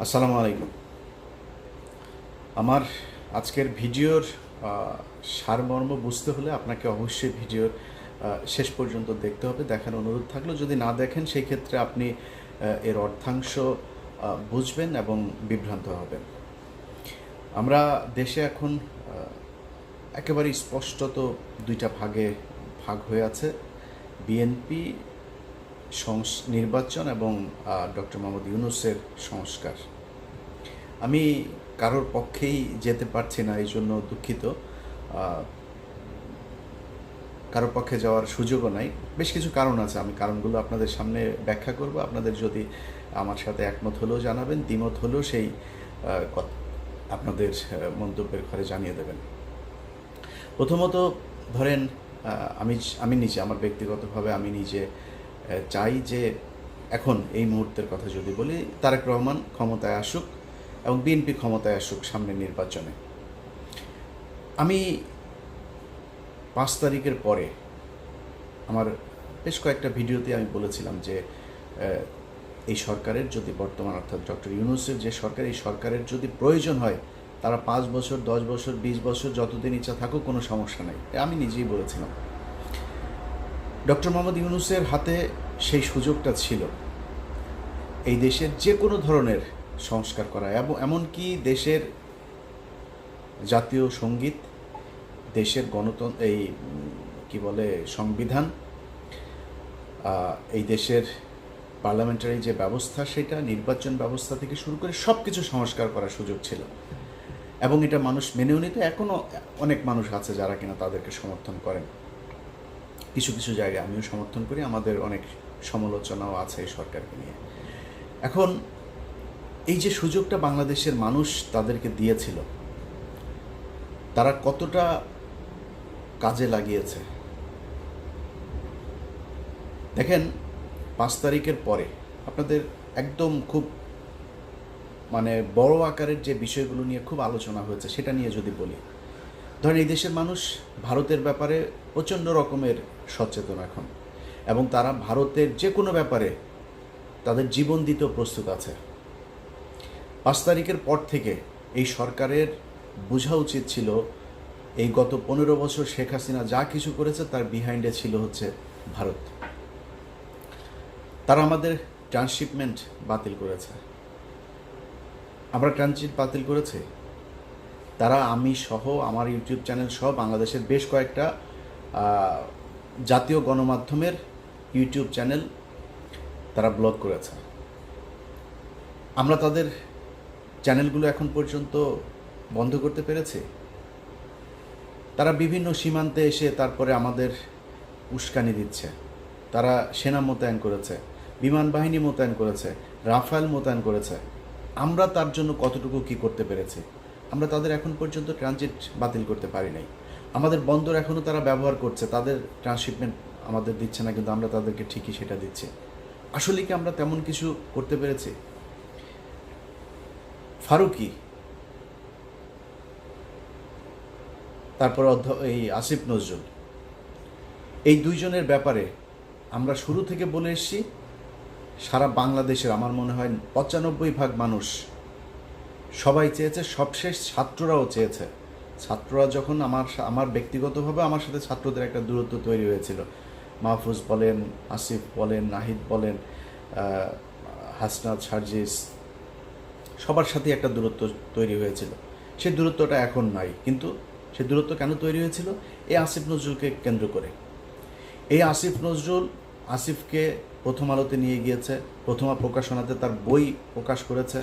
আসসালামু আলাইকুম। আমার আজকের ভিডিওর সারমর্ম বুঝতে হলে আপনাকে অবশ্যই ভিডিওর শেষ পর্যন্ত দেখতে হবে। দেখার অনুরোধ থাকলো, যদি না দেখেন সেই ক্ষেত্রে আপনি এর অর্থাংশ বুঝবেন এবং বিভ্রান্ত হবেন। আমরা দেশে এখন একেবারেই স্পষ্টত দুইটা ভাগে ভাগ হয়ে আছে, বিএনপি নির্বাচন এবং ডক্টর মোহাম্মদ ইউনূসের সংস্কার। আমি কারোর পক্ষেই যেতে পারছি না, এই জন্য দুঃখিত। কারোর পক্ষে যাওয়ার সুযোগও নাই। বেশ কিছু কারণ আছে, আমি কারণগুলো আপনাদের সামনে ব্যাখ্যা করব। আপনাদের যদি আমার সাথে একমত হলেও জানাবেন, দ্বিমত হলেও সেই আপনাদের মন্তব্যের ঘরে জানিয়ে দেবেন। প্রথমত ধরেন, আমি নিজে আমার ব্যক্তিগতভাবে আমি নিজে চাই যে এখন এই মুহূর্তের কথা যদি বলি, তারেক রহমান ক্ষমতায় আসুক এবং বিএনপি ক্ষমতায় আসুক সামনের নির্বাচনে। আমি 5 তারিখের পরে আমার বেশ কয়েকটা ভিডিওতে আমি বলেছিলাম যে এই সরকারের যদি বর্তমান অর্থাৎ ডক্টর ইউনূসের যে সরকার, এই সরকারের যদি প্রয়োজন হয় তারা 5 বছর 10 বছর 20 বছর যতদিন ইচ্ছা থাকুক, কোনো সমস্যা নেই। আমি নিজেই বলেছিলাম। ডক্টর মোহাম্মদ ইউনূসের হাতে সেই সুযোগটা ছিল এই দেশের যে কোনো ধরনের সংস্কার করা, এবং এমনকি দেশের জাতীয় সঙ্গীত, দেশের গণতন্ত্র, এই কি বলে সংবিধান, এই দেশের পার্লামেন্টারি যে ব্যবস্থা, সেটা নির্বাচন ব্যবস্থা থেকে শুরু করে সব কিছু সংস্কার করার সুযোগ ছিল, এবং এটা মানুষ মেনেও নিত। এখনও অনেক মানুষ আছে যারা কিনা তাদেরকে সমর্থন করেন। কিছু কিছু জায়গায় আমিও সমর্থন করি, আমাদের অনেক সমালোচনাও আছে এই সরকারকে নিয়ে। এখন এই যে সুযোগটা বাংলাদেশের মানুষ তাদেরকে দিয়েছিল, তারা কতটা কাজে লাগিয়েছে দেখেন। 5 তারিখের পরে আপনাদের একদম খুব বড় আকারের যে বিষয়গুলো নিয়ে খুব আলোচনা হয়েছে সেটা নিয়ে যদি বলি, ধরেন এই দেশের মানুষ ভারতের ব্যাপারে প্রচণ্ড রকমের সচেতন এখন, এবং তারা ভারতের যে কোনো ব্যাপারে তাদের জীবন দিতেও প্রস্তুত আছে। 5 তারিখের পর থেকে এই সরকারের বোঝা উচিত ছিল এই গত 15 বছর শেখ হাসিনা যা কিছু করেছে তার বিহাইন্ডে ছিল হচ্ছে ভারত। তারা আমাদের ট্রান্সশিপমেন্ট বাতিল করেছে, আমরা ট্রানজিট বাতিল করেছি। তারা আমি সহ, আমার ইউটিউব চ্যানেল সহ বাংলাদেশের বেশ কয়েকটা জাতীয় গণমাধ্যমের ইউটিউব চ্যানেল তারা ব্লক করেছে। আমরা তাদের চ্যানেলগুলো এখন পর্যন্ত বন্ধ করতে পেরেছি। তারা বিভিন্ন সীমান্তে এসে তারপরে আমাদের উস্কানি দিচ্ছে। তারা সেনা মোতায়েন করেছে, বিমান বাহিনী মোতায়েন করেছে, রাফায়েল মোতায়েন করেছে। আমরা তার জন্য কতটুকু কি করতে পেরেছি? আমরা তাদের এখন পর্যন্ত ট্রানজিট বাতিল করতে পারি নাই। আমাদের বন্দর এখনও তারা ব্যবহার করছে, তাদের ট্রান্সশিপমেন্ট আমাদের দিচ্ছে না, কিন্তু আমরা তাদেরকে ঠিকই সেটা দিচ্ছি। আসলে কি আমরা তেমন কিছু করতে পেরেছি? ফারুকি, তারপর এই আসিফ নজরুল, এই দুইজনের ব্যাপারে আমরা শুরু থেকে বলে এসেছি। সারা বাংলাদেশের আমার মনে হয় 95% মানুষ সবাই চেয়েছে, সবশেষ ছাত্ররাও চেয়েছে। ছাত্ররা যখন আমার ব্যক্তিগতভাবে আমার সাথে ছাত্রদের একটা দূরত্ব তৈরি হয়েছিল, মাহফুজ বলেন, আসিফ বলেন, নাহিদ বলেন, হাসনাত, সার্জিস, সবার সাথে একটা দূরত্ব তৈরি হয়েছিল। সেই দূরত্বটা এখন নাই, কিন্তু সেই দূরত্ব কেন তৈরি হয়েছিল? এই আসিফ নজরুলকে কেন্দ্র করে। এই আসিফ নজরুল আসিফকে প্রথম আলোতে নিয়ে গিয়েছে, প্রথমা প্রকাশনাতে তার বই প্রকাশ করেছে।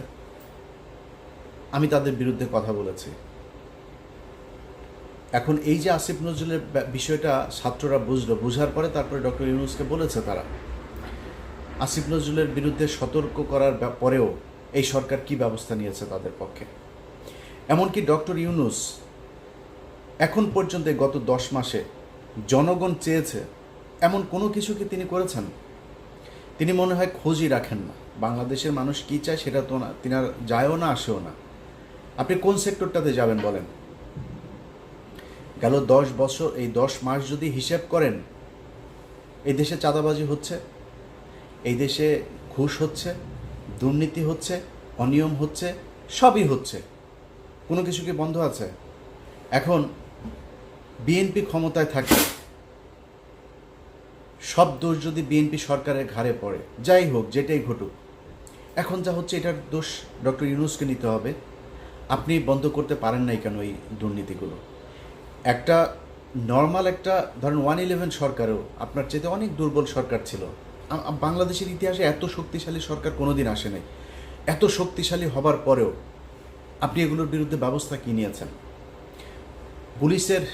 আমি তাদের বিরুদ্ধে কথা বলেছি। এখন এই যে আসিফ নজরুলের বিষয়টা ছাত্ররা বুঝলো, বুঝার পরে তারপরে ডক্টর ইউনূসকে বলেছে তারা। আসিফ নজরুলের বিরুদ্ধে সতর্ক করার পরেও এই সরকার কি ব্যবস্থা নিয়েছে তাদের পক্ষে? এমনকি ডক্টর ইউনূস এখন পর্যন্ত গত 10 মাসে জনগণ চেয়েছে এমন কোনো কিছু কি তিনি করেছেন? তিনি মনে হয় খোঁজই রাখেন না। বাংলাদেশের মানুষ কী চায় সেটা তো না, তিনি আর যায়ও না, আসেও না। আপনি কোন সেক্টরটাতে যাবেন বলেন? গেল 10 বছর, এই 10 মাস যদি হিসেব করেন, এই দেশে চাঁদাবাজি হচ্ছে, এই দেশে ঘুষ হচ্ছে, দুর্নীতি হচ্ছে, অনিয়ম হচ্ছে, সবই হচ্ছে, কোনো কিছু কি বন্ধ আছে? এখন বিএনপি ক্ষমতায় থাকে, সব দোষ যদি বিএনপি সরকারের ঘাড়ে পড়ে, যাই হোক যেটাই ঘটুক, এখন যা হচ্ছে এটার দোষ ডক্টর ইউনূসকে নিতে হবে। আপনি বন্ধ করতে পারেন নাই কেন এই দুর্নীতিগুলো? একটা নর্মাল একটা ধরেন 111 সরকারও আপনার চেয়ে অনেক দুর্বল সরকার ছিল। বাংলাদেশের ইতিহাসে এত শক্তিশালী সরকার কোনোদিন আসে নাই। এত শক্তিশালী হবার পরেও আপনি এগুলোর বিরুদ্ধে ব্যবস্থা কী নিয়েছেন? পুলিশের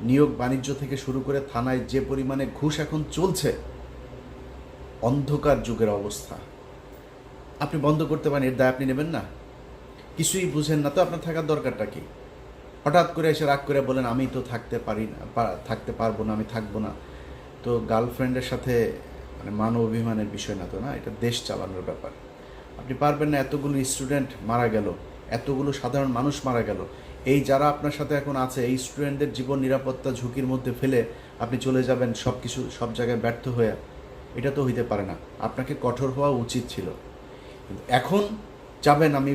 নিয়োগ বাণিজ্য থেকে শুরু করে থানায় যে পরিমাণে ঘুষ এখন চলছে, অন্ধকার যুগের অবস্থা। আপনি বন্ধ করতে পারেন, এর দায় আপনি নেবেন না? কিছুই বুঝেন না তো আপনার থাকার দরকারটা কি? হঠাৎ করে এসে রাগ করে বলেন আমি তো থাকতে পারি না, থাকতে পারবো না, আমি থাকবো না। তো গার্লফ্রেন্ডের সাথে মানে মান অভিমানের বিষয় না তো, না, এটা দেশ চালানোর ব্যাপার। আপনি পারবেন না? এতগুলো স্টুডেন্ট মারা গেল, এতগুলো সাধারণ মানুষ মারা গেল, এই যারা আপনার সাথে এখন আছে এই স্টুডেন্টদের জীবন নিরাপত্তা ঝুঁকির মধ্যে ফেলে আপনি চলে যাবেন সব কিছু সব জায়গায় ব্যর্থ হয়ে? এটা তো হইতে পারে না। আপনাকে কঠোর হওয়া উচিত ছিল। কিন্তু এখন যাবেন আমি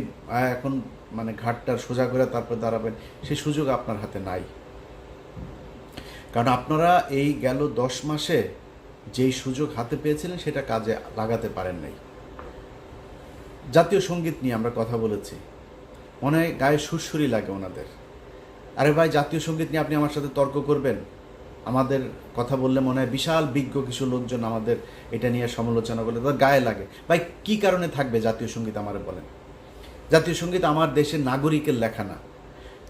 এখন মানে ঘাটটা সোজা করে তারপর দাঁড়াবেন, সেই সুযোগ আপনার হাতে নাই। কারণ আপনারা এই গেল 10 মাসে যেই সুযোগ হাতে পেয়েছিলেন সেটা কাজে লাগাতে পারেন নাই। জাতীয় সঙ্গীত নিয়ে আমরা কথা বলেছি, মনে হয় গায়ে সুরসুরি লাগে ওনাদের। আরে ভাই, জাতীয় সঙ্গীত নিয়ে আপনি আমার সাথে তর্ক করবেন? আমাদের কথা বললে মনে হয় বিশাল বিজ্ঞ কিছু লোকজন আমাদের এটা নিয়ে সমালোচনা করলে তাদের গায়ে লাগে। ভাই, কী কারণে থাকবে জাতীয় সঙ্গীত আমারে বলেন? জাতীয় সঙ্গীত আমার দেশের নাগরিকের লেখা না,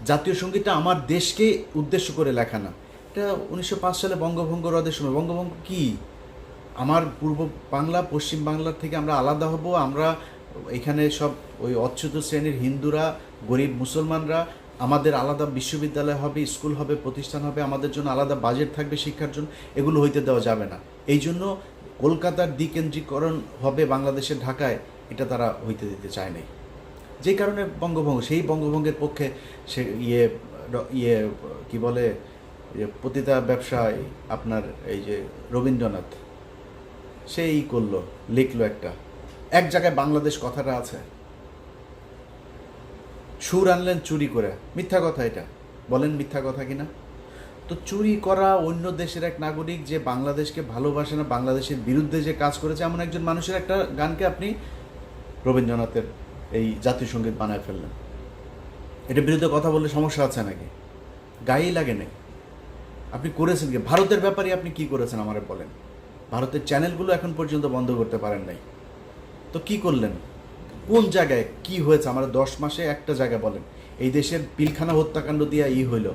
জাতীয় সঙ্গীতটা আমার দেশকে উদ্দেশ্য করে লেখা না। এটা 1905 সালে বঙ্গভঙ্গ রদের সময়। বঙ্গভঙ্গ কি? আমার পূর্ব বাংলা পশ্চিম বাংলার থেকে আমরা আলাদা হব, আমরা এখানে সব ওই অচ্যুত শ্রেণীর হিন্দুরা, গরিব মুসলমানরা, আমাদের আলাদা বিশ্ববিদ্যালয় হবে, স্কুল হবে, প্রতিষ্ঠান হবে, আমাদের জন্য আলাদা বাজেট থাকবে শিক্ষার জন্য, এগুলো হইতে দেওয়া যাবে না। এই জন্য কলকাতার দ্বিকেন্দ্রীকরণ হবে বাংলাদেশের ঢাকায়, এটা তারা হইতে দিতে চায় নাই। যে কারণে বঙ্গভঙ্গ, সেই বঙ্গভঙ্গের পক্ষে সে ইয়ে কি বলে পতিতা ব্যবসায় আপনার এই যে রবীন্দ্রনাথ সেই করলো, লিখলো এক জায়গায় বাংলাদেশ কথাটা আছে, সুর আনলেন চুরি করে। মিথ্যা কথা, এটা বলেন মিথ্যা কথা কিনা? তো চুরি করা অন্য দেশের এক নাগরিক যে বাংলাদেশকে ভালোবাসে না, বাংলাদেশের বিরুদ্ধে যে কাজ করেছে এমন একজন মানুষের একটা গানকে আপনি রবীন্দ্রনাথের এই জাতীয় সঙ্গীত বানায় ফেললেন। এটার বিরুদ্ধে কথা বললে সমস্যা আছে নাকি? গায়েই লাগে নাই। আপনি করেছেন কি? ভারতের ব্যাপারে আপনি কি করেছেন আমারে বলেন? ভারতের চ্যানেলগুলো এখন পর্যন্ত বন্ধ করতে পারেন নাই, তো কি করলেন? কোন জায়গায় কি হয়েছে আমার 10 মাসে একটা জায়গা বলেন? এই দেশের পিলখানা হত্যাকাণ্ড দিয়ে হইল।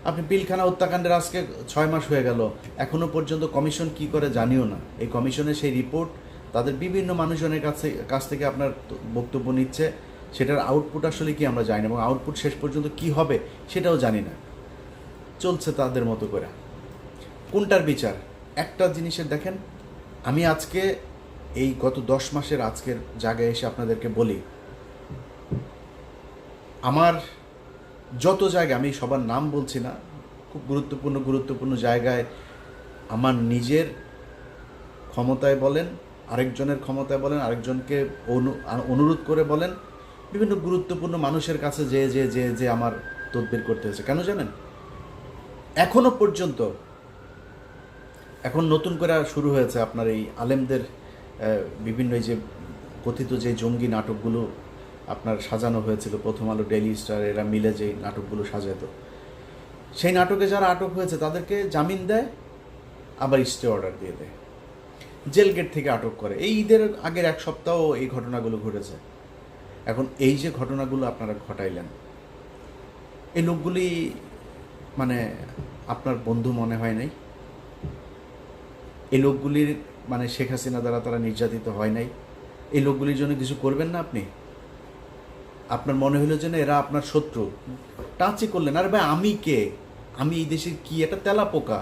আপনি পিলখানা হত্যাকাণ্ডের আজকে 6 মাস হয়ে গেল, এখনো পর্যন্ত কমিশন কি করে জানিও না। এই কমিশনের সেই রিপোর্ট তাদের বিভিন্ন মানুষজনের কাছ থেকে আপনার বক্তব্য নিচ্ছে, সেটার আউটপুট আসলে কি আমরা জানি না, এবং আউটপুট শেষ পর্যন্ত কি হবে সেটাও জানি না। চলছে তাদের মতো করে। কোনটার বিচার? একটা জিনিসের দেখেন, আমি আজকে এই গত 10 মাসের আজকের জায়গায় এসে আপনাদেরকে বলি, আমার যত জায়গায়, আমি সবার নাম বলছি না, খুব গুরুত্বপূর্ণ জায়গায় আমার নিজের ক্ষমতায় বলেন, আরেকজনের ক্ষমতায় বলেন, আরেকজনকে অনুরোধ করে বলেন, বিভিন্ন গুরুত্বপূর্ণ মানুষের কাছে যে আমার তদবির করতে হয়েছে। কেন জানেন? এখনো পর্যন্ত, এখন নতুন করে শুরু হয়েছে আপনার এই আলেমদের বিভিন্ন এই যে কথিত যে জঙ্গি নাটকগুলো আপনার সাজানো হয়েছিল, প্রথম আলো, ডেইলি স্টার, এরা মিলে যে নাটকগুলো সাজাতো, সেই নাটকে যারা আটক হয়েছে তাদেরকে জামিন দেয়, আবার স্টে অর্ডার দিয়ে দেয়, জেল গেট থেকে আটক করে। এই ঈদের আগের 1 সপ্তাহ এই ঘটনাগুলো ঘটেছে। এখন এই যে ঘটনাগুলো আপনারা ঘটাইলেন, এই লোকগুলি মানে আপনার বন্ধু মনে হয় নাই? এই লোকগুলির মানে শেখ হাসিনা দ্বারা তারা নির্যাতিত হয় নাই? এই লোকগুলির জন্য কিছু করবেন না আপনি? আপনার মনে হলো যে না এরা আপনার শত্রু, টাচই করলেন। আরে ভাই, আমি কে? আমি এই দেশের কি একটা তেলা পোকা?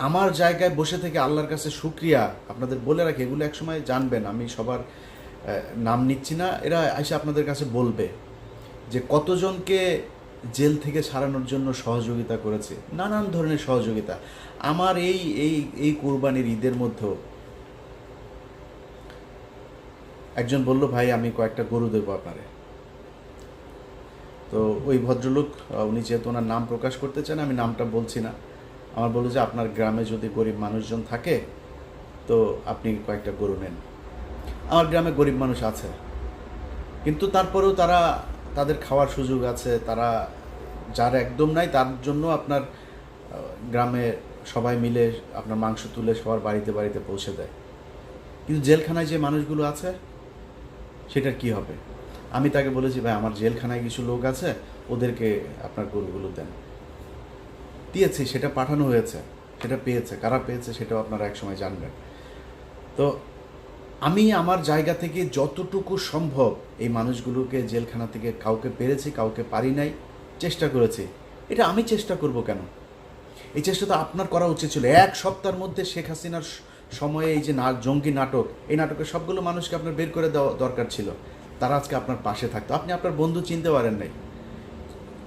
আমার জায়গায় বসে থেকে আল্লাহর কাছে শুকরিয়া আপনাদের বলে রাখি, এগুলো একসময় জানবেন, আমি সবার নাম নিচ্ছি না, এরা এসে আপনাদের কাছে বলবে যে কতজনকে জেল থেকে ছাড়ানোর জন্য সহযোগিতা করেছে, নানান ধরনের সহযোগিতা। আমার এই এই এই কোরবানির ঈদের মধ্যেও একজন বলল, ভাই আমি কয়েকটা গরু দেবো আপনারে। তো ওই ভদ্রলোক, উনি যেহেতু ওনার নাম প্রকাশ করতে চান, আমি নামটা বলছি না, আমার বললো যে আপনার গ্রামে যদি গরিব মানুষজন থাকে তো আপনি কয়েকটা গরু নেন। আমার গ্রামে গরিব মানুষ আছে, কিন্তু তারপরেও তাদের খাওয়ার সুযোগ আছে, তারা যার একদম নাই তার জন্য আপনার গ্রামে সবাই মিলে আপনার মাংস তুলে সবার বাড়িতে বাড়িতে পৌঁছে দেয়। কিন্তু জেলখানায় যে মানুষগুলো আছে সেটার কি হবে? আমি তাকে বলেছি, ভাই আমার জেলখানায় কিছু লোক আছে, ওদেরকে আপনার গরুগুলো দেন। দিয়েছি, সেটা পাঠানো হয়েছে, সেটা পেয়েছে, কারা পেয়েছে সেটাও আপনারা একসময় জানবেন। তো আমি আমার জায়গা থেকে যতটুকু সম্ভব এই মানুষগুলোকে জেলখানা থেকে, কাউকে পেরেছি কাউকে পারি নাই, চেষ্টা করেছি। এটা আমি চেষ্টা করব কেন? এই চেষ্টা তো আপনার করা উচিত ছিল। এক সপ্তাহের মধ্যে শেখ হাসিনার সময়ে এই যে জঙ্গি নাটক, এই নাটকের সবগুলো মানুষকে আপনার বের করে দেওয়া দরকার ছিল। তারা আজকে আপনার পাশে থাকতো। আপনি আপনার বন্ধু চিনতে পারেন নাই।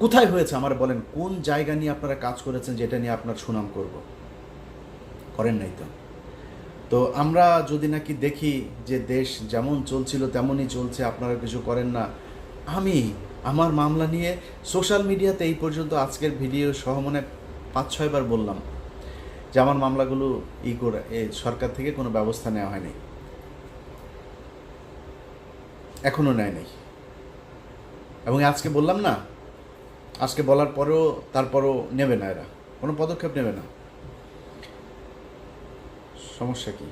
কোথায় হয়েছে আমার বলেন? কোন জায়গা নিয়ে আপনারা কাজ করেছেন যেটা নিয়ে আপনার সুনাম করব? করেন নাই তো। তো আমরা যদি নাকি দেখি যে দেশ যেমন চলছিল তেমনই চলছে, আপনারা কিছু করেন না। আমার মামলা নিয়ে সোশ্যাল মিডিয়াতে এই পর্যন্ত আজকের ভিডিও সহ মনে 5-6 বার বললাম যে আমার মামলাগুলো সরকার থেকে কোনো ব্যবস্থা নেওয়া হয়নি, এখনও নেয় নাই। এবং আজকে বললাম না, আজকে বলার পরেও তারপরও নেবে না, এরা কোনো পদক্ষেপ নেবে না। সমস্যা কি?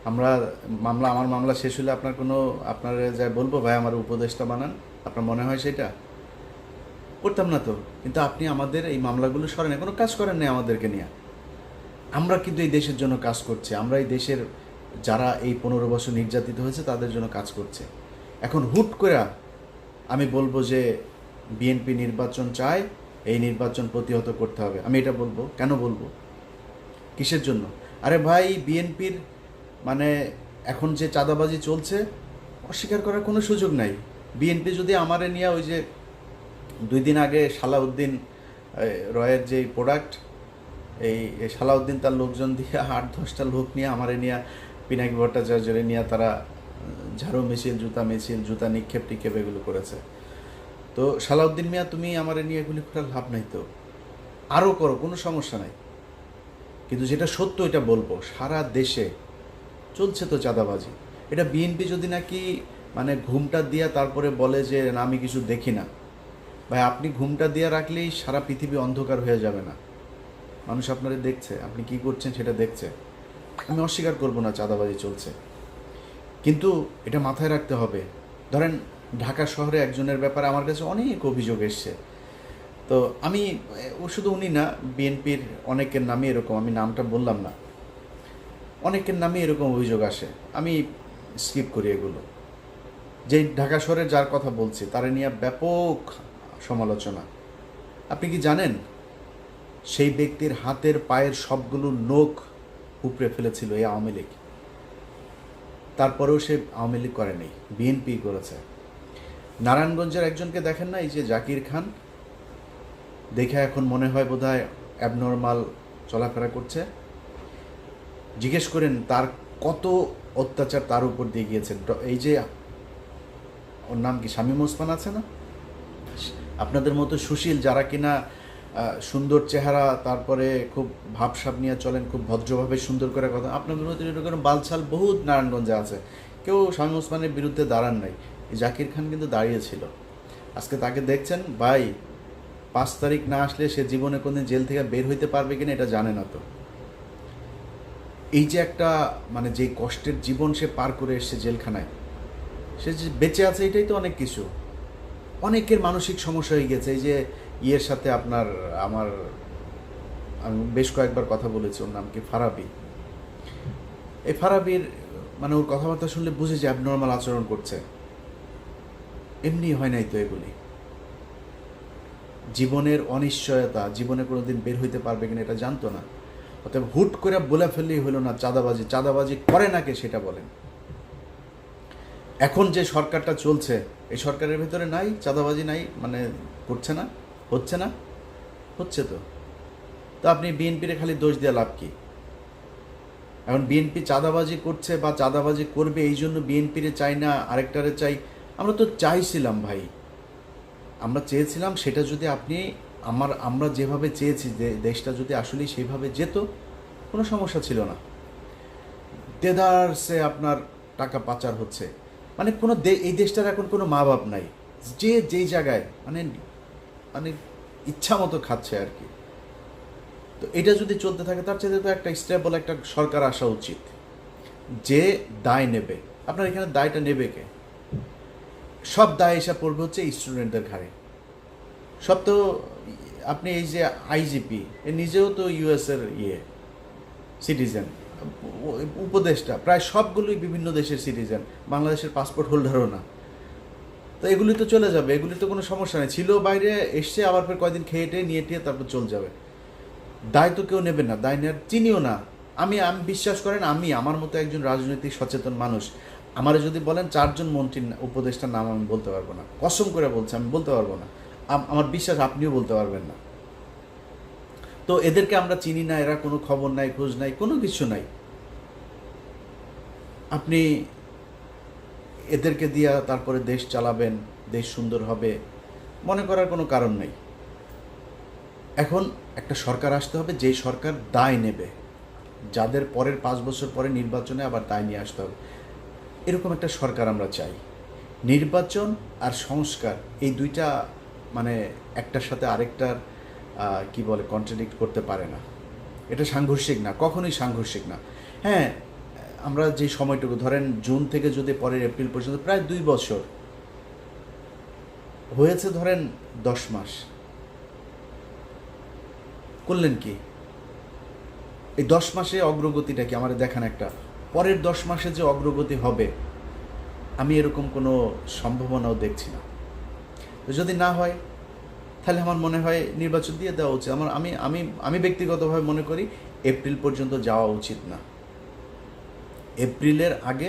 আমার মামলা শেষ হলে আপনার যা বলবো, ভাই আমার উপদেশটা বানান, আপনার মনে হয় সেটা করতাম না তো। কিন্তু আপনি আমাদের এই মামলাগুলো সরেন, কোনো কাজ করেন নাই আমাদেরকে নিয়ে। আমরা কিন্তু এই দেশের জন্য কাজ করছি, আমরা এই দেশের যারা এই 15 বছর নির্যাতিত হয়েছে তাদের জন্য কাজ করছে। এখন হুট করে আমি বলবো যে বিএনপি নির্বাচন চায়, এই নির্বাচন প্রতিহত করতে হবে, আমি এটা বলবো? কেন বলবো? কিসের জন্য? আরে ভাই, বিএনপির মানে এখন যে চাঁদাবাজি চলছে, অস্বীকার করার কোনো সুযোগ নাই। বিএনপি যদি আমারে নিয়ে ওই যে 2 দিন আগে সালাউদ্দিন রয়ের যে প্রোডাক্ট, এই সালাউদ্দিন তার লোকজন দিয়ে 8-10টা লোক নিয়ে আমারে নিয়ে, পিনাকি ভট্টাচার্যরে নিয়ে তারা ঝাড়ু মিছিল, জুতা নিক্ষেপ টিক্ষেপ এগুলো করেছে। তো সালাউদ্দিন মিয়া, তুমি আমারে নিয়ে এগুলি করার লাভ নাই তো, আরও করো, কোনো সমস্যা নাই। কিন্তু যেটা সত্য এটা বলবো, সারা দেশে চলছে তো চাঁদাবাজি। এটা বিএনপি যদি নাকি মানে ঘুমটা দিয়া তারপরে বলে যে না আমি কিছু দেখি না, ভাই আপনি ঘুমটা দিয়ে রাখলেই সারা পৃথিবী অন্ধকার হয়ে যাবে না? মানুষ আপনারা দেখছে, আপনি কি করছেন সেটা দেখছে। আমি অস্বীকার করব না চাঁদাবাজি চলছে, কিন্তু এটা মাথায় রাখতে হবে। ধরেন ঢাকা শহরে একজনের ব্যাপারে আমার কাছে অনেক অভিযোগ এসছে। তো আমি শুধু উনি না, বিএনপির অনেকের নামে এরকম, আমি নামটা বললাম না, অনেকের নামে এরকম অভিযোগ আসে, আমি স্কিপ করি এগুলো। যে ঢাকা শহরের যার কথা বলছি তারা নিয়ে ব্যাপক সমালোচনা। আপনি কি জানেন সেই ব্যক্তির হাতের পায়ের সবগুলো নখ উপড়ে ফেলেছিল এই আওয়ামী লীগ? তারপরেও সে আওয়ামী লীগ করেনি, বিএনপি করেছে। নারায়ণগঞ্জের একজনকে দেখেন না, এই যে জাকির খান, দেখে এখন মনে হয় বোধহয় অ্যাবনর্মাল চলাফেরা করছে। জিজ্ঞেস করেন তার কত অত্যাচার তার উপর দিয়ে গিয়েছে। এই যে ওর নাম কি, শামীম ওসমান আছে না, আপনাদের মতো সুশীল যারা কিনা সুন্দর চেহারা, তারপরে খুব ভাবসাব নিয়ে চলেন, খুব ভদ্রভাবে সুন্দর করে কথা, আপনাদের মতো এরকম বালছাল বহুত নারায়ণগঞ্জে আছে, কেউ শামীম ওসমানের বিরুদ্ধে দাঁড়ান নাই। জাকির খান কিন্তু দাঁড়িয়েছিল। আজকে তাকে দেখছেন, ভাই 5 তারিখ না আসলে সে জীবনে কোনদিন জেল থেকে বের হইতে পারবে কিনা এটা জানে না। তো এই যে একটা মানে যে কষ্টের জীবন সে পার করে এসছে জেলখানায়, সে যে বেঁচে আছে এটাই তো অনেক কিছু। অনেকের মানসিক সমস্যা হয়ে গেছে। এই যে ইয়ের সাথে আমি বেশ কয়েকবার কথা বলেছি, ওর নাম কি, ফারাবি। এই ফারাবির মানে ওর কথাবার্তা শুনলে বুঝে যে অ্যাবনর্মাল আচরণ করছে। এমনি হয় নাই তো এগুলি। জীবনের অনিশ্চয়তা, জীবনে কোনোদিন বের হইতে পারবে কিনা এটা জানতো না। অতএব হুট করে বলে ফেললেই হলো না চাঁদাবাজি করে না কে সেটা বলেন। এখন যে সরকারটা চলছে, এই সরকারের ভেতরে নাই চাঁদাবাজি, নাই মানে করছে না, হচ্ছে না, হচ্ছে তো। তো আপনি বিএনপির খালি দোষ দিয়ে লাভ কি? এখন বিএনপি চাঁদাবাজি করছে বা চাঁদাবাজি করবে, এই জন্য বিএনপিরে চাই না আরেকটারে চাই। আমরা তো চাইছিলাম ভাই, আমরা চেয়েছিলাম সেটা যদি আপনি আমরা যেভাবে চেয়েছি যে দেশটা যদি আসলে সেইভাবে যেত, কোনো সমস্যা ছিল না। দেদারসে আপনার টাকা পাচার হচ্ছে, মানে কোনো এই দেশটার এখন কোনো মা বাপ নাই, যে যেই জায়গায় মানে মানে ইচ্ছা মতো খাচ্ছে আর কি। তো এটা যদি চলতে থাকে তার চেয়ে তো একটা স্টেবল একটা সরকার আসা উচিত যে দায় নেবে। আপনার এখানে দায়টা নেবে কে? সব দায় এসে পড়বে হচ্ছে স্টুডেন্টদের ঘাড়ে। সব তো আপনি এই যে আইজিপি এ নিজেও তো ইউএসের সিটিজেন, উপদেষ্টা প্রায় সবগুলোই বিভিন্ন দেশের সিটিজেন, বাংলাদেশের পাসপোর্ট হোল্ডারও না। তো এগুলি তো চলে যাবে, এগুলি তো কোনো সমস্যা নেই, ছিল বাইরে এসছে আবার ফের কয়দিন খেয়ে টেয়ে নিয়ে টিয়ে তারপর চলে যাবে। দায় তো কেউ নেবে না, দায় নেওয়ার চিনিও না। আমি বিশ্বাস করেন, আমার মতো একজন রাজনৈতিক সচেতন মানুষ, আমার যদি বলেন 4 জন মন্ত্রীর উপদেষ্টার নাম আমি বলতে পারবো না, কসম করে বলছি আমি বলতে পারবো না। আমার বিশ্বাস আপনিও বলতে পারবেন না। তো এদেরকে আমরা চিনি না, এরা কোনো খবর নাই, খোঁজ নাই, কোনো কিছু নাই। আপনি এদেরকে দিয়া তারপরে দেশ চালাবেন, দেশ সুন্দর হবে মনে করার কোনো কারণ নেই। এখন একটা সরকার আসতে হবে, যেই সরকার দায় নেবে, যাদের পরের 5 বছর পরে নির্বাচনে আবার দায় নিয়ে আসতে হবে, এরকম একটা সরকার আমরা চাই। নির্বাচন আর সংস্কার এই দুইটা মানে একটার সাথে আরেকটার কি বলে কন্ট্রাডিক্ট করতে পারে না। এটা সাংঘর্ষিক না, কখনোই সাংঘর্ষিক না। হ্যাঁ, আমরা যে সময়টুকু ধরেন জুন থেকে যদি পরের এপ্রিল পর্যন্ত প্রায় 2 বছর হয়েছে, ধরেন 10 মাস করলেন কি? এই 10 মাসে অগ্রগতিটা কি আমার দেখান একটা। পরের 10 মাসে যে অগ্রগতি হবে আমি এরকম কোনো সম্ভাবনাও দেখছি না। তো যদি না হয় তাহলে আমার মনে হয় নির্বাচন দিয়ে দেওয়া উচিত। আমি ব্যক্তিগতভাবে মনে করি এপ্রিল পর্যন্ত যাওয়া উচিত না। এপ্রিলের আগে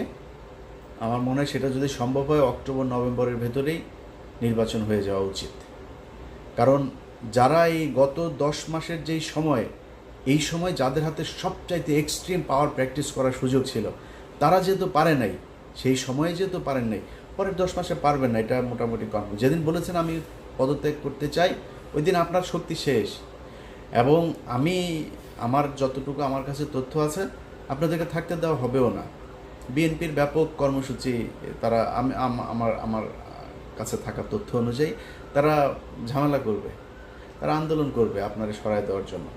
আমার মনে হয় সেটা যদি সম্ভব হয় অক্টোবর নভেম্বরের ভেতরেই নির্বাচন হয়ে যাওয়া উচিত। কারণ যারা এই গত 10 মাসের যেই সময়, এই সময় যাদের হাতে সবচাইতে এক্সট্রিম পাওয়ার প্র্যাকটিস করার সুযোগ ছিল, তারা যেহেতু পারে নাই, সেই সময়ে যেহেতু পারেন নাই, পরের 10 মাসে পারবেন না, এটা মোটামুটি কনফার্ম। যেদিন বলেছেন আমি পদত্যাগ করতে চাই, ওই দিন আপনার শক্তি শেষ। এবং আমার যতটুকু আমার কাছে তথ্য আছে আপনাদেরকে থাকতে দেওয়া হবেও না। বিএনপির ব্যাপক কর্মসূচি, তারা আমার কাছে থাকা তথ্য অনুযায়ী তারা ঝামেলা করবে, তারা আন্দোলন করবে আপনারা সরায় দেওয়ার জন্য।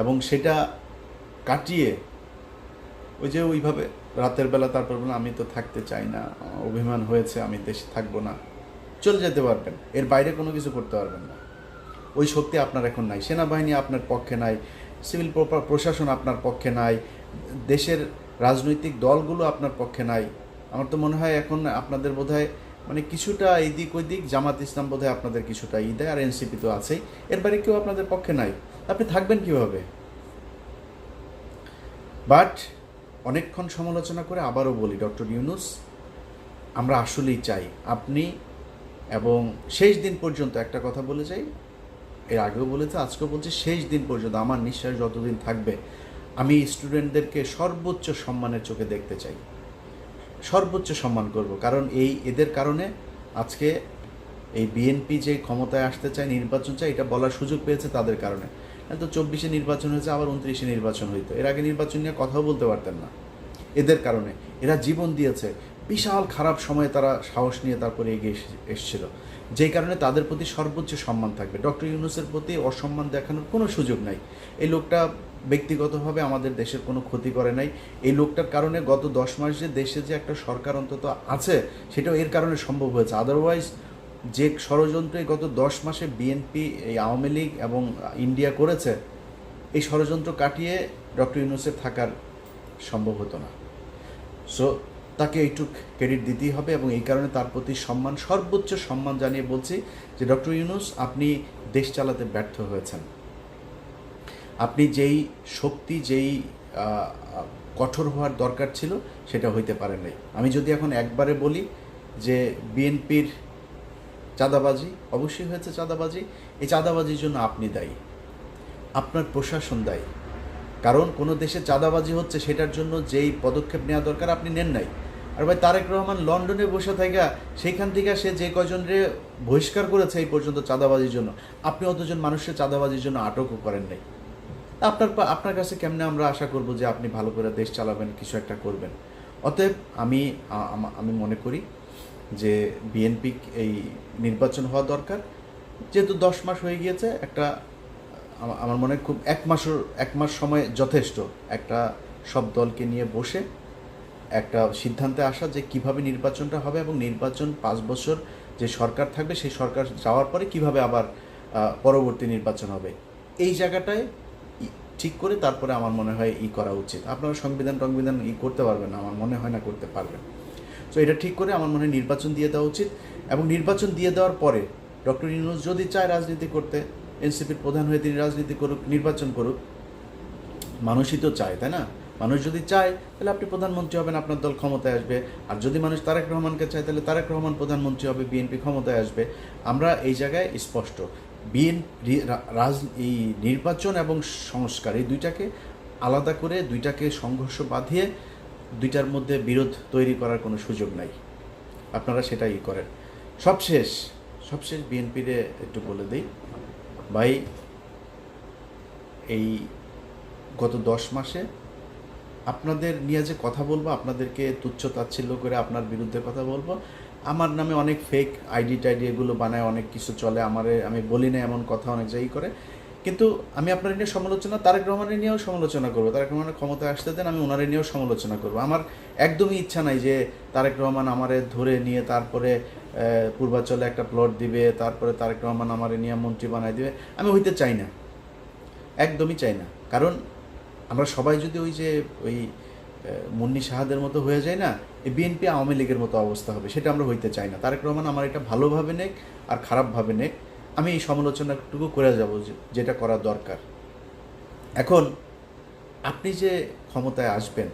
এবং সেটা কাটিয়ে ওই যে ওইভাবে রাতের বেলা তারপর বললাম আমি তো থাকতে চাই না, অভিমান হয়েছে, আমি দেশে থাকবো না, চলে যেতে পারবেন, এর বাইরে কোনো কিছু করতে পারবেন না। ওই শক্তি আপনার এখন নাই, সেনাবাহিনী আপনার পক্ষে নাই, সিভিল প্রশাসন আপনার পক্ষে নাই, দেশের রাজনৈতিক দলগুলো আপনার পক্ষে নাই। আমার তো মনে হয় এখন আপনাদের বোধহয় মানে কিছুটা এদিক ওইদিক, জামাত ইসলাম বোধহয় আপনাদের কিছুটা দেয়, আর এনসিপি তো আছেই, এর বাইরে কেউ আপনাদের পক্ষে নাই। আপনি থাকবেন কীভাবে? বাট অনেকক্ষণ সমালোচনা করে আবারও বলি, ডক্টর ইউনূস, আমরা আসলেই চাই আপনি, এবং শেষ দিন পর্যন্ত একটা কথা বলে যাই, এর আগেও বলেছে আজকেও বলছি, শেষ দিন পর্যন্ত আমার নিঃশ্বাস যতদিন থাকবে আমি স্টুডেন্টদেরকে সর্বোচ্চ সম্মানের চোখে দেখতে চাই, সর্বোচ্চ সম্মান করব। কারণ এদের কারণে আজকে এই বিএনপি যে ক্ষমতায় আসতে চায়, নির্বাচন চায়, এটা বলার সুযোগ পেয়েছে তাদের কারণে। তো 24-এ নির্বাচন হয়েছে, আবার 29-এ নির্বাচন হইতো, এর আগে নির্বাচন নিয়ে কথাও বলতে পারতেন না। এদের কারণে এরা জীবন দিয়েছে, বিশাল খারাপ সময়ে তারা সাহস নিয়ে তারপরে এগিয়ে এসেছিল, যেই কারণে তাদের প্রতি সর্বোচ্চ সম্মান থাকবে। ডক্টর ইউনূসের প্রতি অসম্মান দেখানোর কোনো সুযোগ নাই। এই লোকটা ব্যক্তিগতভাবে আমাদের দেশের কোনো ক্ষতি করে নাই। এই লোকটার কারণে গত 10 মাস যে দেশে যে একটা সরকার অন্তত আছে, সেটাও এর কারণে সম্ভব হয়েছে। আদারওয়াইজ যে ষড়যন্ত্রে গত 10 মাসে বিএনপি, এই আওয়ামী লীগ এবং ইন্ডিয়া করেছে, এই ষড়যন্ত্র কাটিয়ে ডক্টর ইউনূসের থাকার সম্ভব হতো না। সো তাকে এইটুক ক্রেডিট দিতেই হবে, এবং এই কারণে তার প্রতি সম্মান, সর্বোচ্চ সম্মান জানিয়ে বলছি যে ডক্টর ইউনূস, আপনি দেশ চালাতে ব্যর্থ হয়েছেন। আপনি যেই শক্তি, যেই কঠোর হওয়ার দরকার ছিল, সেটা হইতে পারেন নাই। আমি যদি এখন একবারে বলি যে বিএনপির চাঁদাবাজি অবশ্যই হয়েছে, চাঁদাবাজি, এই চাঁদাবাজির জন্য আপনি দায়ী, আপনার প্রশাসন দায়ী, কারণ কোনো দেশে চাঁদাবাজি হচ্ছে সেটার জন্য যেই পদক্ষেপ নেওয়া দরকার আপনি নেন নাই। আর ভাই তারেক রহমান লন্ডনে বসে থাকা সেইখান থেকে সে যে কয়জনরে বহিষ্কার করেছে এই পর্যন্ত চাঁদাবাজির জন্য, আপনি অতজন মানুষের চাঁদাবাজির জন্য আটকও করেন নাই। আপনার কাছে কেমনে আমরা আশা করব যে আপনি ভালো করে দেশ চালাবেন, কিছু একটা করবেন? অতএব আমি মনে করি যে বিএনপি এই নির্বাচন হওয়া দরকার। যেহেতু 10 মাস হয়ে গিয়েছে, একটা আমার মনে হয় খুব এক মাস সময় যথেষ্ট একটা সব দলকে নিয়ে বসে একটা সিদ্ধান্তে আসা যে কিভাবে নির্বাচনটা হবে এবং নির্বাচন 5 বছর যে সরকার থাকবে সেই সরকার যাওয়ার পরে কিভাবে আবার পরবর্তী নির্বাচন হবে, এই জায়গাটায় ঠিক করে তারপরে আমার মনে হয় করা উচিত। আপনারা সংবিধান করতে পারবেন না, আমার মনে হয় না করতে পারবেন। সো এটা ঠিক করে আমার মনে হয় নির্বাচন দিয়ে দেওয়া উচিত। এবং নির্বাচন দিয়ে দেওয়ার পরে ডক্টর ইউনূস যদি চায় রাজনীতি করতে, এনসিপির প্রধান হয়ে তিনি রাজনীতি করুক, নির্বাচন করুক, মানুষই তো চায়, তাই না? মানুষ যদি চায় তাহলে আপনি প্রধানমন্ত্রী হবেন, আপনার দল ক্ষমতায় আসবে। আর যদি মানুষ তারেক রহমানকে চায় তাহলে তারেক রহমান প্রধানমন্ত্রী হবে, বিএনপি ক্ষমতায় আসবে। আমরা এই জায়গায় স্পষ্ট এই নির্বাচন এবং সংস্কার এই দুইটাকে আলাদা করে, দুইটাকে সংঘর্ষ বাঁধিয়ে দুইটার মধ্যে বিরোধ তৈরি করার কোনো সুযোগ নাই। আপনারা সেটাই করেন। সবশেষ বিএনপিরে একটু বলে দিই ভাই, এই গত 10 মাসে আপনাদের নিয়ে যে কথা বলবো, আপনাদেরকে তুচ্ছ তাচ্ছিল্য করে আপনার বিরুদ্ধে কথা বলবো, আমার নামে অনেক ফেক আইডি টাইডি এগুলো বানায়, অনেক কিছু চলে, আমি বলি না এমন কথা অনেক জায়গায় করে। কিন্তু আমি আপনার নিয়ে সমালোচনা, তারেক রহমানের নিয়েও সমালোচনা করবো। তারেক রহমানের ক্ষমতায় আসতে দেন, আমি ওনারে নিয়েও সমালোচনা করবো। আমার একদমই ইচ্ছা নাই যে তারেক রহমান আমারে ধরে নিয়ে তারপরে পূর্বাচলে একটা প্লট দিবে, তারপরে তারেক রহমান আমারে নিয়ে মন্ত্রী বানায় দিবে। আমি হইতে চাই না, একদমই চাই না। কারণ আমরা সবাই যদি ওই মুন্নি সাহাদের মতো হয়ে যায় না, এই বিএনপি আওয়ামী লীগের মতো অবস্থা হবে, সেটা আমরা হইতে চাই না। তারেক রহমান আমার এটা ভালোভাবে নেক আর খারাপভাবে নেক, আমি এই সমালোচনাটুকু করে যাব যেটা করা দরকার। এখন আপনি যে ক্ষমতায় আসবেন,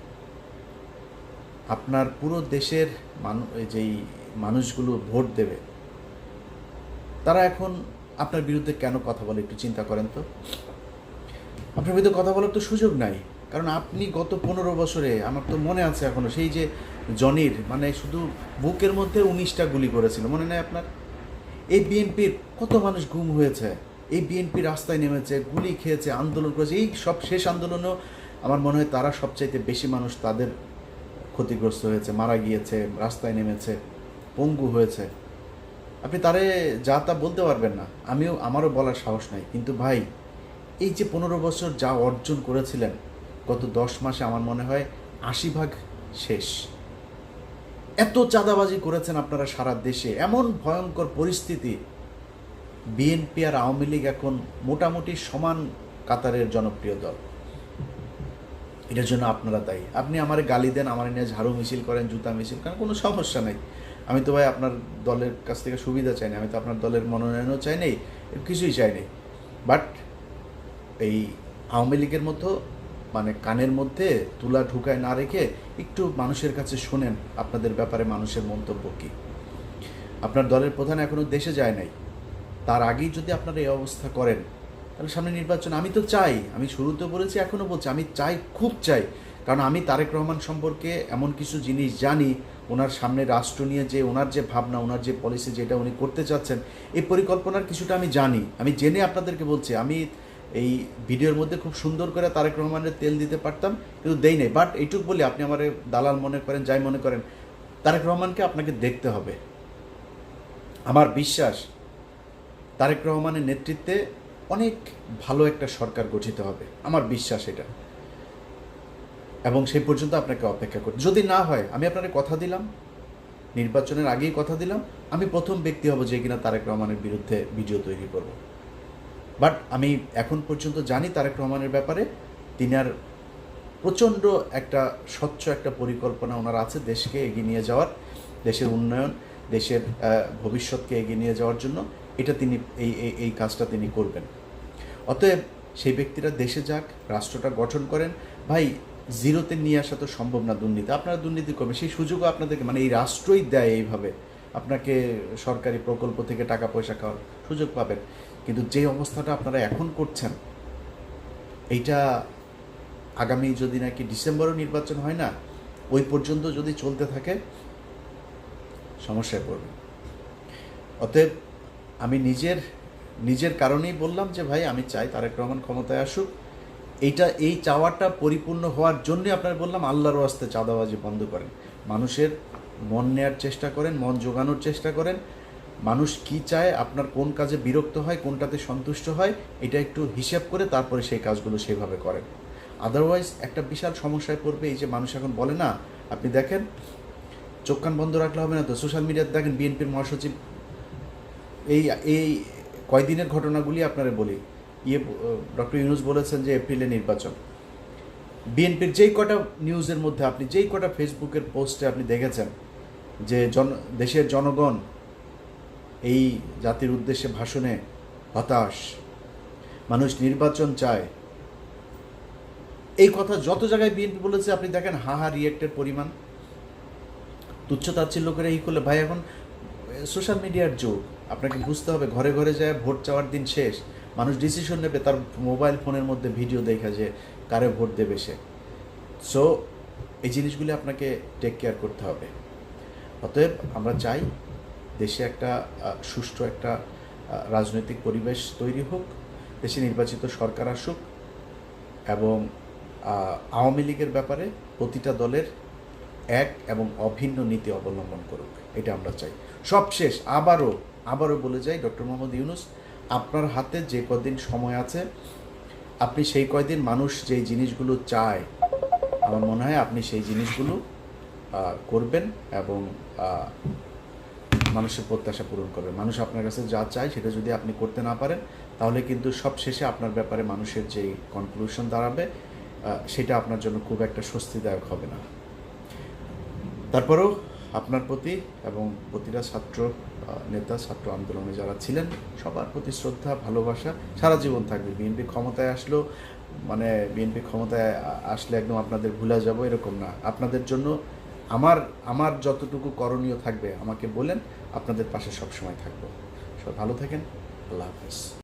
আপনার পুরো দেশের যেই মানুষগুলো ভোট দেবে, তারা এখন আপনার বিরুদ্ধে কেন কথা বলে একটু চিন্তা করেন তো। আপনার বিরুদ্ধে কথা বলার তো সুযোগ নাই, কারণ আপনি গত 15 বছরে, আমার তো মনে আছে এখনও, সেই যে জনির শুধু বুকের মধ্যে 19টা গুলি করেছিল, মনে নেই আপনার? এই বিএনপির কত মানুষ গুম হয়েছে, এই বিএনপি রাস্তায় নেমেছে, গুলি খেয়েছে, আন্দোলন করেছে। এই সব শেষ আন্দোলনেও আমার মনে হয় তারা সবচাইতে বেশি মানুষ তাদের ক্ষতিগ্রস্ত হয়েছে, মারা গিয়েছে, রাস্তায় নেমেছে, পঙ্গু হয়েছে। আপনি তারে যা তা বলতে পারবেন না, আমারও বলার সাহস নাই। কিন্তু ভাই, এই যে 15 বছর যা অর্জন করেছিলেন, গত 10 মাসে আমার মনে হয় 80% শেষ। এত চাঁদাবাজি করেছেন আপনারা সারা দেশে, এমন ভয়ঙ্কর পরিস্থিতি। বিএনপি আর আওয়ামী লীগ এখন মোটামুটি সমান কাতারের জনপ্রিয় দল। এটার জন্য আপনারা দায়ী। আপনি আমারে গালি দেন, আমার নিয়ে ঝাড়ু মিছিল করেন, জুতা মিছিল করেন, কোনো সমস্যা নেই। আমি তো ভাই আপনার দলের কাছ থেকে সুবিধা চাই না, আমি তো আপনার দলের মনোনয়নও চাই নেই, কিছুই চাই নেই। বাট এই আওয়ামী লীগের মতো কানের মধ্যে তুলা ঢুকায় না রেখে একটু মানুষের কাছে শোনেন আপনাদের ব্যাপারে মানুষের মন্তব্য কী। আপনার দলের প্রধান এখনও দেশে যায় নাই, তার আগেই যদি আপনারা এই অবস্থা করেন, তাহলে সামনে নির্বাচন আমি তো চাই, আমি শুরুতে বলেছি, এখনও বলছি, আমি চাই, খুব চাই। কারণ আমি তারেক রহমান সম্পর্কে এমন কিছু জিনিস জানি, ওনার সামনে রাষ্ট্র নিয়ে যে ওনার যে ভাবনা, ওনার যে পলিসি, যেটা উনি করতে চাচ্ছেন, এই পরিকল্পনার কিছুটা আমি জানি। আমি জেনে আপনাদেরকে বলছি, আমি এই ভিডিওর মধ্যে খুব সুন্দর করে তারেক রহমানের তেল দিতে পারতাম, কিন্তু দেই নাই। বাট এইটুক বলি, আপনি আমার দালাল মনে করেন, যাই মনে করেন, তারেক রহমানকে আপনাকে দেখতে হবে। আমার বিশ্বাস তারেক রহমানের নেতৃত্বে অনেক ভালো একটা সরকার গঠিত হবে, আমার বিশ্বাস এটা। এবং সেই পর্যন্ত আপনাকে অপেক্ষা করি। যদি না হয়, আমি আপনাকে কথা দিলাম, নির্বাচনের আগেই কথা দিলাম, আমি প্রথম ব্যক্তি হব যে কিনা তারেক রহমানের বিরুদ্ধে ভিডিও তৈরি করব। বাট আমি এখন পর্যন্ত জানি তারেক রহমানের ব্যাপারে, তিনার প্রচণ্ড একটা স্বচ্ছ একটা পরিকল্পনা ওনার আছে দেশকে এগিয়ে নিয়ে যাওয়ার, দেশের উন্নয়ন, দেশের ভবিষ্যৎকে এগিয়ে নিয়ে যাওয়ার জন্য। এটা তিনি এই কাজটা তিনি করবেন। অতএব সেই ব্যক্তিরা দেশে যাক, রাষ্ট্রটা গঠন করেন। ভাই, জিরোতে নিয়ে আসা তো সম্ভব না দুর্নীতি, আপনারা দুর্নীতি করবেন, সেই সুযোগও আপনাদেরকে এই রাষ্ট্রই দেয়, এইভাবে আপনাকে সরকারি প্রকল্প থেকে টাকা পয়সা খাওয়ার সুযোগ পাবেন। কিন্তু যে অবস্থাটা আপনারা এখন করছেন, এইটা আগামী যদি নাকি ডিসেম্বরও নির্বাচন হয় না, ওই পর্যন্ত যদি চলতে থাকে সমস্যায় পড়বে। অতএব আমি নিজের কারণেই বললাম যে ভাই আমি চাই তারেক রহমান ক্ষমতায় আসুক। এই চাওয়াটা পরিপূর্ণ হওয়ার জন্যই আপনার বললাম আল্লাহর ওয়াস্তে চাঁদাবাজি বন্ধ করেন, মানুষের মন নেয়ার চেষ্টা করেন, মন জোগানোর চেষ্টা করেন। মানুষ কি চায়, আপনার কোন কাজে বিরক্ত হয়, কোনটাতে সন্তুষ্ট হয়, এটা একটু হিসাব করে তারপরে সেই কাজগুলো সেইভাবে করেন। আদারওয়াইজ একটা বিশাল সমস্যায় পড়বে। এই যে মানুষ এখন বলে না, আপনি দেখেন চোখ কান বন্ধ রাখলে হবে না তো, সোশ্যাল মিডিয়াতে দেখেন বিএনপির মহাসচিব এই এই কয়দিনের ঘটনাগুলি আপনারা বলি, ডক্টর ইউনূস বলেছেন যে এপ্রিলে নির্বাচন। বিএনপির যেই কটা নিউজের মধ্যে আপনি যেই কটা ফেসবুকের পোস্টে আপনি দেখেছেন যে দেশের জনগণ এই জাতির উদ্দেশ্যে ভাষণে হতাশ, মানুষ নির্বাচন চায়, এই কথা যত জায়গায় বিএনপি বলেছে আপনি দেখেন হাহা রিয়েক্টের পরিমাণ। তুচ্ছতাচ্ছিল্য করে এই করলে ভাই এখন সোশ্যাল মিডিয়ার যুগ, আপনাকে বুঝতে হবে ঘরে ঘরে যায় ভোট চাওয়ার দিন শেষ, মানুষ ডিসিশন নেবে তার মোবাইল ফোনের মধ্যে ভিডিও দেখা যে কারে ভোট দেবে সে। সো এই জিনিসগুলি আপনাকে টেক কেয়ার করতে হবে। অতএব আমরা চাই দেশে একটা সুষ্ঠু একটা রাজনৈতিক পরিবেশ তৈরি হোক, দেশে নির্বাচিত সরকার আসুক এবং আওয়ামী লীগের ব্যাপারে প্রতিটা দলের এক এবং অভিন্ন নীতি অবলম্বন করুক, এটা আমরা চাই। সবশেষ আবারও বলে যাই, ডক্টর মোহাম্মদ ইউনূস আপনার হাতে যে কদিন সময় আছে, আপনি সেই কয়দিন মানুষ যেই জিনিসগুলো চায় আমার মনে হয় আপনি সেই জিনিসগুলো করবেন এবং মানুষের প্রত্যাশা পূরণ করবেন। মানুষ আপনার কাছে যা চায় সেটা যদি আপনি করতে না পারেন তাহলে কিন্তু সব শেষে আপনার ব্যাপারে মানুষের যেই কনক্লুশন দাঁড়াবে সেটা আপনার জন্য খুব একটা স্বস্তিদায়ক হবে না। তারপরেও আপনার প্রতি এবং প্রতিটা ছাত্র নেতা, ছাত্র আন্দোলনে যারা ছিলেন সবার প্রতি শ্রদ্ধা, ভালোবাসা সারা জীবন থাকবে। বিএনপি ক্ষমতায় আসলে একদম আপনাদের ভুলে যাব এরকম না। আপনাদের জন্য আমার যতটুকু করণীয় থাকবে আমাকে বলেন, আপনাদের পাশে সবসময় থাকবো। সব ভালো থাকেন, আল্লাহ হাফেজ।